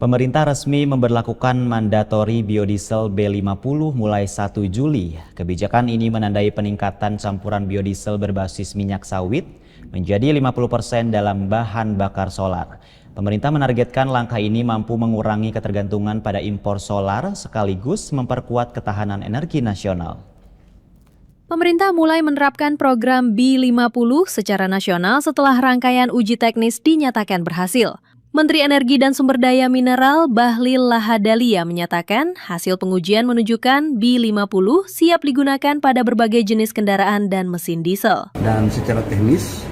Pemerintah resmi memberlakukan mandatori biodiesel B50 mulai 1 Juli. Kebijakan ini menandai peningkatan campuran biodiesel berbasis minyak sawit menjadi 50% dalam bahan bakar solar. Pemerintah menargetkan langkah ini mampu mengurangi ketergantungan pada impor solar sekaligus memperkuat ketahanan energi nasional. Pemerintah mulai menerapkan program B50 secara nasional setelah rangkaian uji teknis dinyatakan berhasil. Menteri Energi dan Sumber Daya Mineral Bahlil Lahadalia menyatakan hasil pengujian menunjukkan B50 siap digunakan pada berbagai jenis kendaraan dan mesin diesel. Dan secara teknis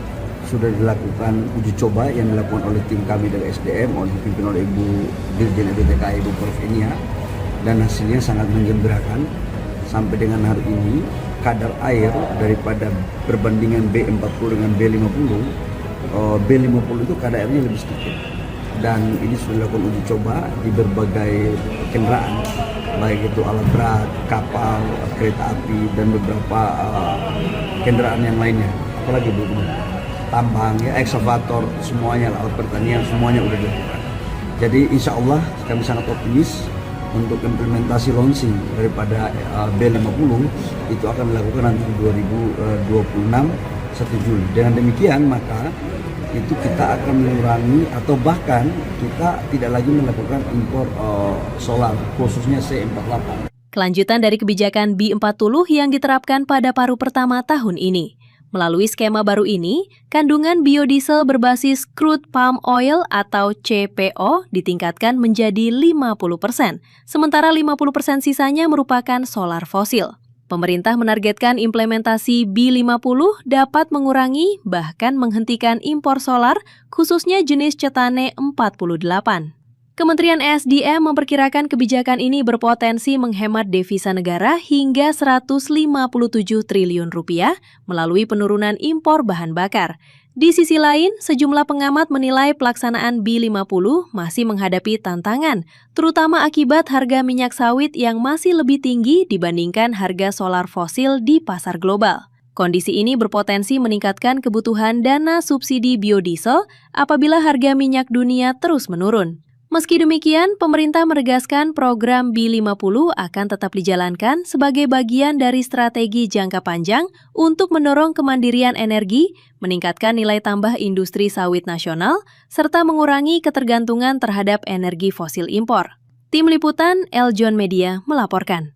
sudah dilakukan uji coba yang dilakukan oleh tim kami dari SDM, dipimpin oleh Ibu Dirjen EDTK Ibu Prof. Enia, dan hasilnya sangat menggembirakan. Sampai dengan hari ini kadar air daripada perbandingan B40 dengan B50, B50 itu kadar airnya lebih sedikit. Dan ini sudah dilakukan uji coba di berbagai kendaraan, baik itu alat berat, kapal, kereta api, dan beberapa kendaraan yang lainnya. Apalagi belum tambang, ya, ekskavator, semuanya, alat pertanian, semuanya sudah dilakukan. Jadi insya Allah kami sangat optimis untuk implementasi launching daripada B50 itu akan dilakukan nanti 2026 1 Juli. Dengan demikian maka itu kita akan mengurangi atau bahkan kita tidak lagi melakukan impor solar khususnya C48. Kelanjutan dari kebijakan B40 yang diterapkan pada paruh pertama tahun ini. Melalui skema baru ini, kandungan biodiesel berbasis crude palm oil atau CPO ditingkatkan menjadi 50%, sementara 50% sisanya merupakan solar fosil. Pemerintah menargetkan implementasi B50 dapat mengurangi bahkan menghentikan impor solar, khususnya jenis cetane 48. Kementerian ESDM memperkirakan kebijakan ini berpotensi menghemat devisa negara hingga 157 triliun rupiah melalui penurunan impor bahan bakar. Di sisi lain, sejumlah pengamat menilai pelaksanaan B50 masih menghadapi tantangan, terutama akibat harga minyak sawit yang masih lebih tinggi dibandingkan harga solar fosil di pasar global. Kondisi ini berpotensi meningkatkan kebutuhan dana subsidi biodiesel apabila harga minyak dunia terus menurun. Meski demikian, pemerintah menegaskan program B50 akan tetap dijalankan sebagai bagian dari strategi jangka panjang untuk mendorong kemandirian energi, meningkatkan nilai tambah industri sawit nasional, serta mengurangi ketergantungan terhadap energi fosil impor. Tim Liputan Eljon Media melaporkan.